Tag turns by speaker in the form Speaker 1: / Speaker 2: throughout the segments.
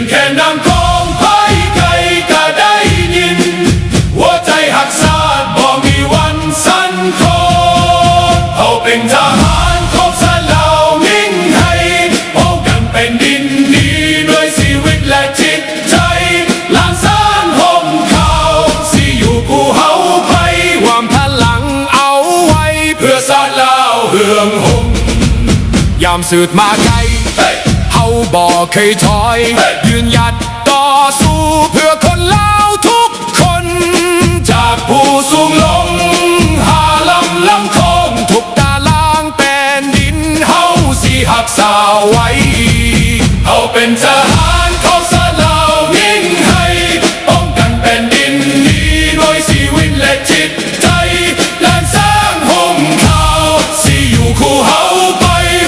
Speaker 1: แค่นำของไพ่ใครก็ได้ยินหัวใจหักซาดบ่มีวันสั่นคลอนเขาเป็นทหารของสลาวมิ่งให้ป้องกันแผ่นดินนี้ด้วยชีวิตและจิตใจล้านสานห่มเขาสิอยู่กูเฮาไปวามพลังเอาไว้เพื่อสลาวเฮืองหงยามสืบมาไกลเฮาบ่เคยถอยยืนหยัดต่อสู้เพื่อคนลาวทุกคนจากผู้สูงลงหาลำคงทุกตารางแผ่นดินเฮาสิหักษาไว้เฮาเป็นทหารของสลาวมิ่งให้ป้องกันแผ่นดินนี้ด้วยชีวิตและจิตใจล้านสร้างห่มเขาสิอยู่คู่เฮาไป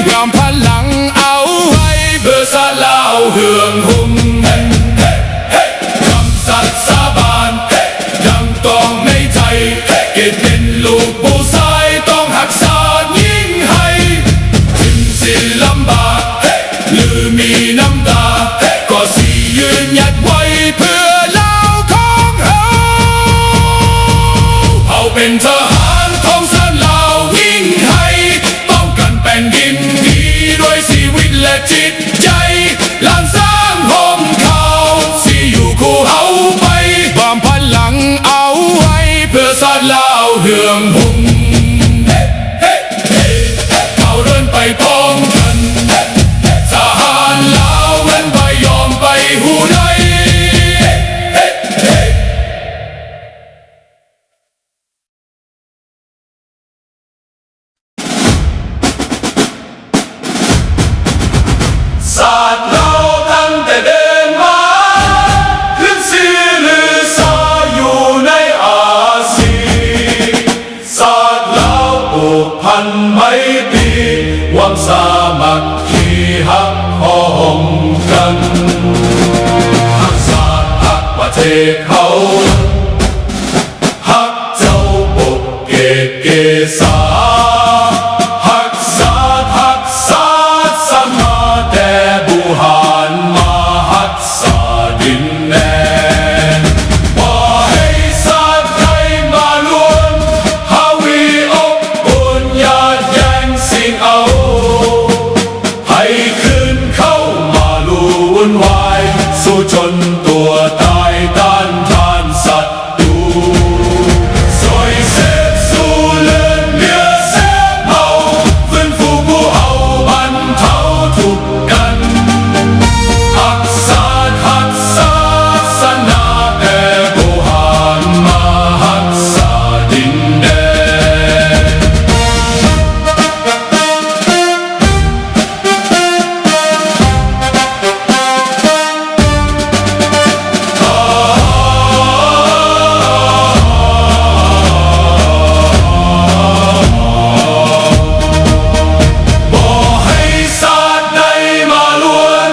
Speaker 1: ยามพลังเอาไว้เพื่อสลาวเฮืองหุ่มคำสัตย์สาบานยังต้องในใจเกิดเป็นลูกผู้ชายต้องหักษายิ่งให้ถึงสิลำบากหรือมีน้ำตาก็สิยืนหยัดไว้เพื่อลาวของเฮาเฮาเป็นทหารของสลาววิ่งให้ป้องกันแผ่นดินนี้ด้วยชีวิตและจิตใจล้านสร้างห่มเขาสิอยู่คู่เฮาไปบามพลังเอาไว้เพื่อสลาวเฮืองหุ่มเขาเดินไปพร้อมกันทหารลาวเว้นไปยอมไปหูใดศาสตร์เราตั้งแต่เดินมาขึ้นสีหรือสาอยู่ในอาซีศาสตร์เราผูกพันไม่ปีหวังสามัคคีหักห้องกันหักศาสตร์หักประเทศเขาหักเจ้าปกเกตเกษาหักศาสตร์หักศาสตร์สมาแต่บุหารมาหักษาดินแดนบ่ให้ศาสตร์ใครมาล้วนฮาวีอบอุ่นญาติแย่งสิ่งเอาให้คืนเข้ามาลู่วุ่นวายสู้จนตัวตายต้านทานศัตรูสวยเสพสู้เลือดเนื้อเสพเมาฟื้นฟูผู้เอาบรรเทาทุกข์กันหักศาสตร์หักศาสนาแต่บุหารมาหักษาดินแดนบ่ให้ศาสตร์ใดมาล้วน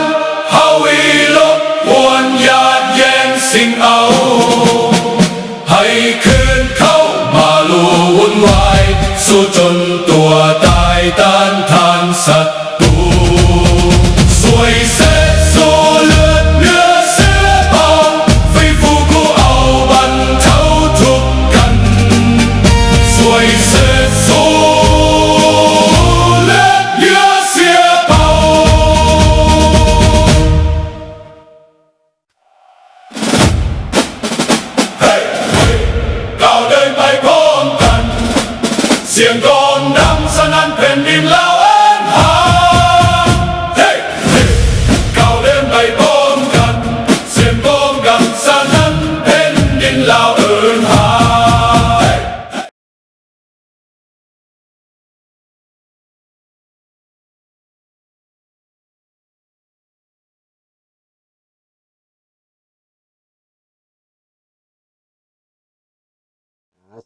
Speaker 1: ฮาวีลบกวนญาติแย่งสิ่งเอาให้คืนเข้ามาลู่วุ่นวายสู้จนตัวตายต้านทานศัตรูสวยเสพสู้เลือดเนื้อเสือเผาไฟฟูกูเอาบรรเทาทุกข์กันสวยเสพสู้เลือดเนื้อเสือเผาเราเดินไปพร้อมกันเสียงกลองดังสนั่นแผ่นดินลาวเอิ้นหาเราเดินไปพร้อมกันเสียงกลองดังสนั่นแผ่นดินลาวเอิ้นหา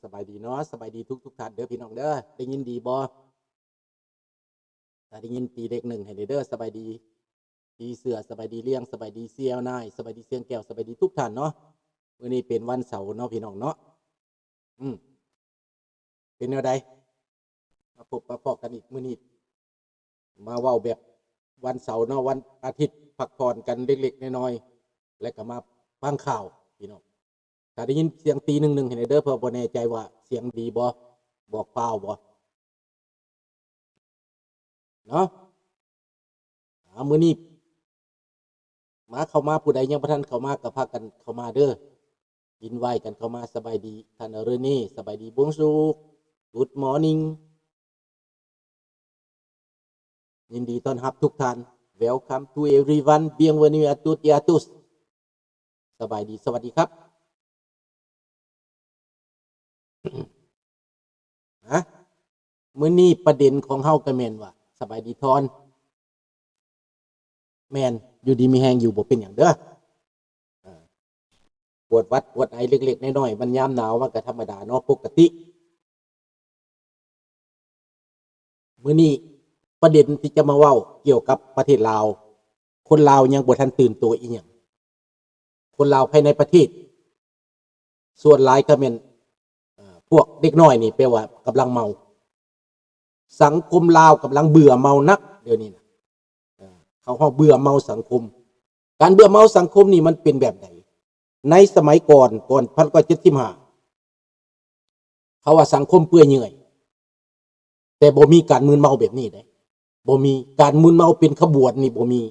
Speaker 2: สบายดีเนาะสบายดีทุกท่านเด้อพี่น้องเด้อได้ยินดีบ่ถ้าได้ยินตีเลขหนึ่งให้เด้อสบายดีตีเสือสบายดีเลี้ยงสบายดีเสียวนายสบายดีเสียงแก้วสบายดีทุกท่านเนาะมื้อนี้เป็นวันเสาร์เนาะพี่น้องเนาะเป็นแนวใดมาพบมาพอกันอีกมื้อนี้มาเว้าแบบวันเสาร์เนาะวันอาทิตย์พักผ่อนกันเล็กๆน้อยๆ และก็มาฟังข่าวพี่น้องถ้าได้ยินเสียงตีหนึ่งให้เด้อเพราะบ่แน่ใจว่าเสียงดีบ่บอกเปล่าบ่เนาะมื้อนี้มาเข้ามาผู้ใดยังบ่ทันเข้ามาก็พากันเข้ามาเด้อยินไหวกันเข้ามาสบายดีท่านเรนี่สบายดีบงสุก Good morning ยินดีต้อนรับทุกท่าน Welcome to everyone bienvenue à toutes et à tous สบายดีสวัสดีครับมื้อนี้ประเด็นของเฮาก็แม่นว่าสบายดีทอนแม่นอยู่ดีมีแฮงอยู่บ่เป็นหยังเด้อปวดวัดปวดไอเล็กๆน้อยๆมันยามหนาวมันก็ธรรมดาเนาะปกติมื้อนี้ประเด็นที่จะมาเว้าเกี่ยวกับประเทศลาวคนลาวยังบ่ทันตื่นตัวอีหยังคนลาวภายในประเทศส่วนหลายก็แม่นพวกเด็กน้อยนี่แปลว่ากำลังเมาสังคมลาวกำลังเบื่อเมานักเดี๋ยวนี้นะเขาเบื่อเมาสังคมการเบื่อเมาสังคมนี่มันเป็นแบบไหนในสมัยก่อน1975เขาว่าสังคมเปื่อยเนื่อยแต่บ่มีการมึนเมาแบบนี้เด้บ่มีการมึนเมาเป็นขบวนนี่บ่มี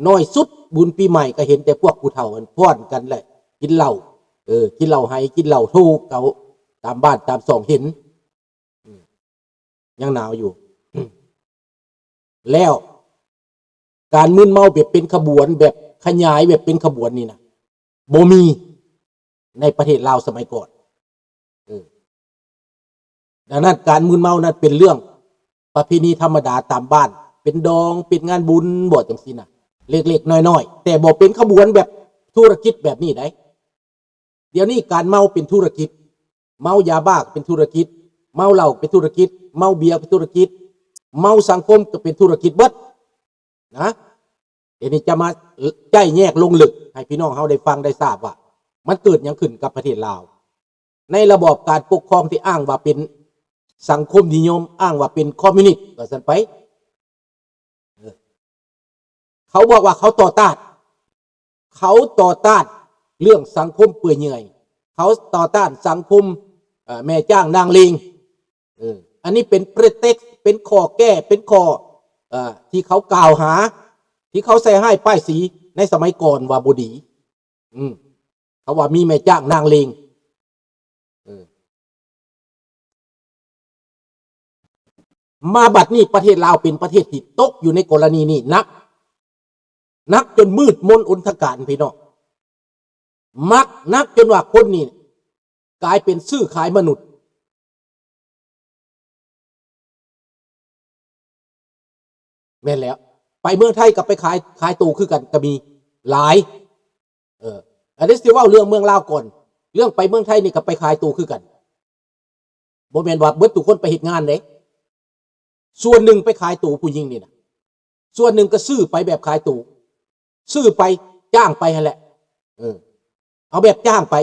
Speaker 2: น้อยสุดบุญปีใหม่ก็เห็นแต่พวกผู้เฒ่ากันพ้อนกันแหละกินเหล้ากินเหล้าให้กินเหล้าทูกเก่าตามบ้านตามซองเห็นยังหนาวอยู่ แล้วการมึนเมาแบบเป็นขบวนแบบขยายแบบเป็นขบวนนี่นะบ่มีในประเทศลาวสมัยก่อนดังนั้นการมึนเมานั้นเป็นเรื่องประเพณีธรรมดาตามบ้านเป็นดองเป็นงานบุญบ่จังซี่นะเล็กๆน้อยๆแต่บ่เป็นขบวนแบบธุรกิจแบบนี้ได้เดี๋ยวนี้การเมาเป็นธุรกิจเมายาบ้าเป็นธุรกิจเมาเหล้าเป็นธุรกิจเมาเบียร์เป็นธุรกิจเมาสังคมก็เป็นธุรกิจเบิดนะเดี๋ยวนี้จะมาใจแยกลงลึกให้พี่น้องเฮาได้ฟังได้ทราบว่ามันเกิดหยังขึ้นกับประเทศลาวในระบอบการปกครองที่อ้างว่าเป็นสังคมนิยมอ้างว่าเป็นคอมมิวนิสต์ก็ซั่นไปเขาบอกว่าเขาต่อต้านเรื่องสังคมเปื่อยเนื่อยเขาต่อต้านสังคมแม่จ้างนางเลงอันนี้เป็นประเท็กซ์เป็นข้อแก้เป็นข้อที่เขากล่าวหาที่เขาใส่ให้ป้ายสีในสมัยก่อนว่าบ่ดีเขาว่ามีแม่จ้างนางเลงมาบัดนี้ประเทศลาวเป็นประเทศที่ตกอยู่ในกรณีนี้นักจนมืดมนอนทการพี่น้องนักจนว่าคนนี้กลายเป็นซื้อขายมนุษย์แม่นแล้วไปเมืองไทยกับไปขายตู้คือกันก็มีหลายอันนี้สิว่าเรื่องเมืองลาวก่อนเรื่องไปเมืองไทยนี่กับไปขายตู้คือกันบ่แม่นว่าเบิดทุกคนไปเฮ็ดงานเด้ส่วนหนึ่งไปขายตู้ผู้หญิงนี่นะส่วนหนึ่งก็ซื้อไปแบบขายตู้ซื้อไปจ้างไปนั่นแหละเอาแบบจ้างไป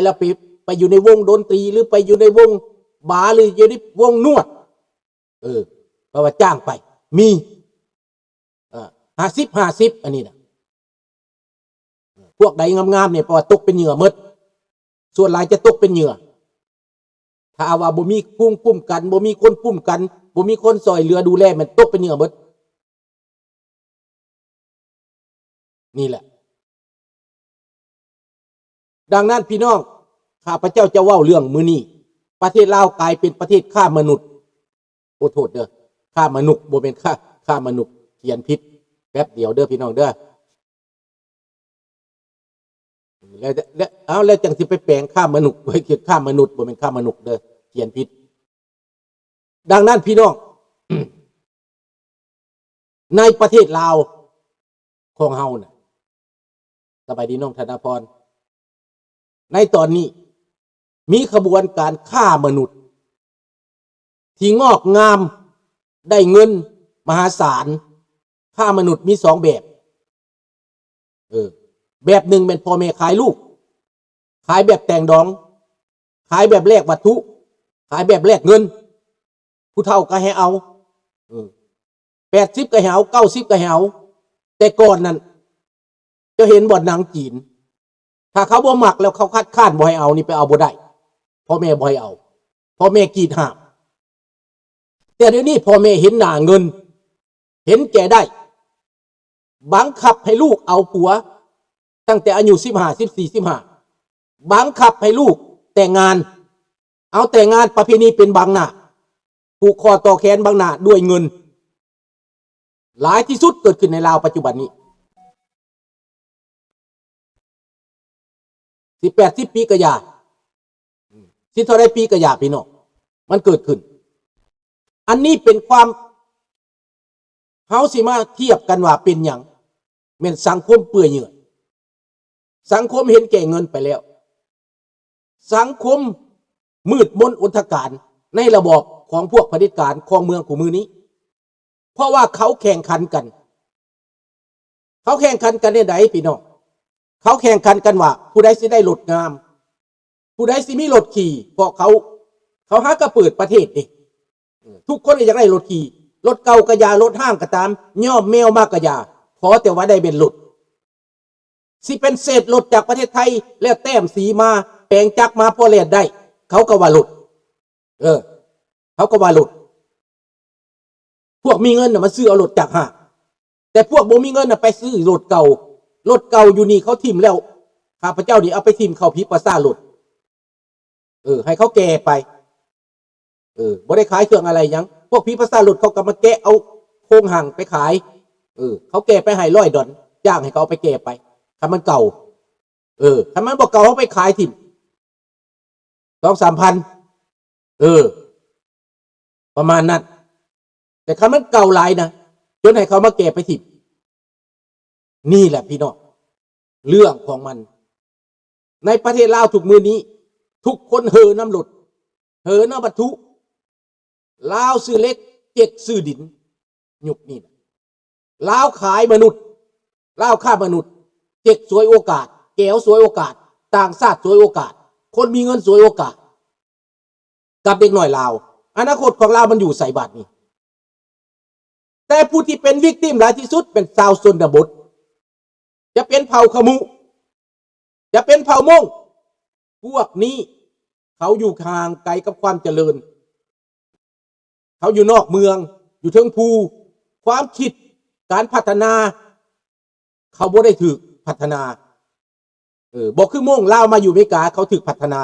Speaker 2: แล้วไปอยู่ในวงดนตรีหรือไปอยู่ในวงบาร์หรืออยู่ในวงนวดเพราะว่าจ้างไปมี50อันนี้นะพวกใดงามๆเนี่ยเพราะว่าตกเป็นเหยื่อหมดส่วนหลายจะตกเป็นเหยื่อถ้าว่าบ่มีปุ้มกันบ่มีคนปุ้มกันบ่มีคนซอยเรือดูแลมันตกเป็นเหยื่อหมดนี่แหละดังนั้นพี่น้องข้าพเจ้าจะเว้าเรื่องมื้อนี้ประเทศลาวกลายเป็นประเทศฆ่ามนุษย์โอ้โทษเด้อฆ่ามนุษย์บ่เป็นฆ่ามนุษย์เขียนผิดแป๊บเดียวเด้อพี่น้องเด้อแล้วจังสิไปแปลงฆ่ามนุษย์ไว้เขียนฆ่ามนุษย์บ่เป็นฆ่ามนุษย์เด้อเขียนผิดดังนั้นพี่น้อง ในประเทศลาวของเฮาน่ะสบายดีน้องธนพรในตอนนี้มีขบวนการฆ่ามนุษย์ที่งอกงามได้เงินมหาศาลฆ่ามนุษย์มี2แบบแบบหนึ่งเป็นพ่อแม่ขายลูกขายแบบแต่งดองขายแบบแลกวัตถุขายแบบแลกเงินผู้เฒ่าก็ให้เอา80ก็ให้เอา90ก็ให้เอา แต่ก่อนนั้นจะเห็นบ่อนหนังจีนถ้าเขาบ่มักแล้วเขาคัดค้านบ่ให้เอานี่ไปเอาบ่ได้พ่อแม่บ่ให้เอาพ่อแม่กีดห้ามแต่เดี๋ยวนี้พ่อแม่เห็นหน้าเงินเห็นแก่ได้บังคับให้ลูกเอาผัวตั้งแต่อายุ15 14 15บังคับให้ลูกแต่งงานเอาแต่งงานประเพณีเป็นบางหน้าผูกคอต่อแขนบางหน้าด้วยเงินหลายที่สุดเกิดขึ้นในลาวปัจจุบันนี้18 10 ปีก็ยาสิเท่าไรปีก็ยาพี่น้องมันเกิดขึ้นอันนี้เป็นความเฮาสิมาเทียบกันว่าเป็นหยังแม่นสังคมเปื่อยเหื่อยสังคมเห็นแก่เงินไปแล้วสังคมมืดมนอุทการในระบอบของพวกเผด็จการของเมืองของมือนี้เพราะว่าเขาแข่งขันกันในใดพี่น้องเขาแข่งขันกันว่าผู้ใดสิได้รถงามผู้ใดสิมีรถขี่เพราะเขาหากระเปิดประเทศดิทุกคนอยากได้รถขี่รถเก่ากระยารถห้างก็ตามย่อมแมวมากกระยาขอแต่ว่าได้เป็นรถสิเป็นเศษรถจากประเทศไทยแล้วแต้มสีมาแปลงจักรมาพอเลียนได้เขาก็ว่ารถเขาก็ว่ารถพวกมีเงินมาซื้อเอารถจากห้างแต่พวกบ่มีเงินไปซื้อรถเก่อยู่นี่เขาทิ่มแล้วข้าพเจ้านี่เอาไปทิ่มเข้าพิประสารถให้เขาแก่ไปบ่ได้ขายเครื่องอะไรยังพวกพิประสารถเขาก็มาแกะเอาโครงห่างไปขายเขาแก่ไปให้$100จ้างให้เขาเอาไปแก่ไปถ้ามันเก่าถ้ามันบ่เก่าเขาไปขายทิ่ม2-3 พันประมาณนั้นแต่ถ้ามันเก่าหลายนะจนให้เขามาแก่ไปทิ่มนี่แหละพี่น้องเรื่องของมันในประเทศลาวทุกมือนี้ทุกคนเห่อน้ำหลดเห่อน้ำบรรทุลาวซื้อเล็กเจ็กซื้อดินยุคนี้ลาวขายมนุษย์ลาวฆ่ามนุษย์เจ็กสวยโอกาสแก้วสวยโอกาสต่างชาติสวยโอกาสคนมีเงินสวยโอกาสกับเด็กหน่อยลาวอนาคตของลาวมันอยู่ใส่บาทนี้แต่ผู้ที่เป็นวิกติมหลายที่สุดเป็นชาวชนบทจะเป็นเผ่าขมุจะเป็นเผ่ามงพวกนี้เขาอยู่ห่างไกลกับความเจริญเขาอยู่นอกเมืองอยู่เทิงภูความคิดการพัฒนาเขาบ่ได้ถูกพัฒนาบอกคือมงลาวมาอยู่อเมริกาเขาถูกพัฒนา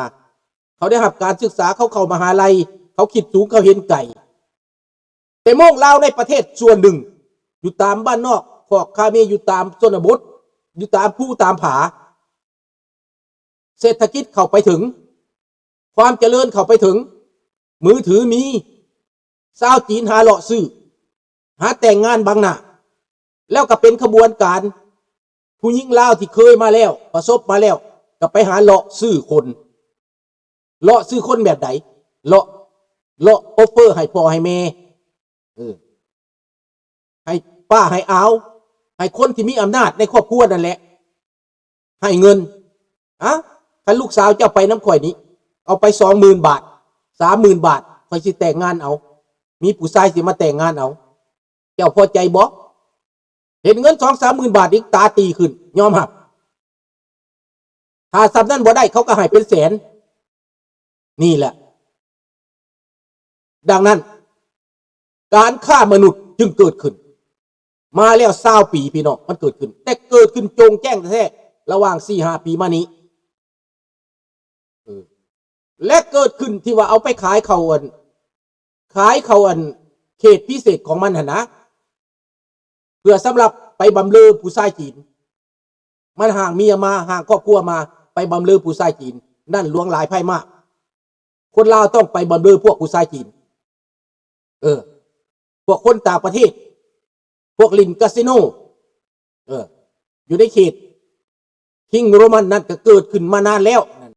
Speaker 2: เขาได้รับการศึกษาเขาเข้ามหาลัยเขาคิดสูงเขาเห็นไกลแต่มงลาวในประเทศส่วนหนึ่งอยู่ตามบ้านนอกขอกคาเมอยู่ตามชนบทอยู่ตามภูตามผาเศรษฐกิจเข้าไปถึงความเจริญเข้าไปถึงมือถือมีชาวจีนหาเลาะซื้อหาแต่งงานบางหน้าแล้วก็เป็นขบวนการผู้หญิงลาวที่เคยมาแล้วประสบมาแล้วก็ไปหาเลาะซื้อคนแบบไหนเลาะออฟเฟอร์ให้พ่อให้แม่ให้ป้าให้เอาให้คนที่มีอำนาจในครอบครัวนั่นแหละให้เงินถ้าลูกสาวเจ้าไปน้ำข่อยนี้เอาไป20,000 บาท30,000 บาทข่อยสิแต่งงานเอามีผู้ชายสิมาแต่งงานเอาเจ้าพอใจบ่เห็นเงิน2-30,000 บาทอีกตาตีขึ้นยอมหับถ้าสำนั้นบ่ได้เขาก็ให้เป็นแสนนี่แหละดังนั้นการฆ่ามนุษย์จึงเกิดขึ้นมาแล้ว20 ปีพี่น้องมันเกิดขึ้นแต่เกิดขึ้นโจงแจ้งแท้ระหว่าง 4-5 ปีมานี้และเกิดขึ้นที่ว่าเอาไปขายเขาอันเขตพิเศษของมันนะเพื่อสำหรับไปบำเรอผู้ชายจีนมันห่างเมียมาห่างครอบครัวมาไปบำเรอผู้ชายจีนนั่นหลวงหลายไพ่มากคนลาวต้องไปบำเรอพวกผู้ชายจีนพวกคนต่างประเทศพวกลินคาสิโนอยู่ในเขตคิงโรมันนั่นก็เกิดขึ้นมานานแล้ว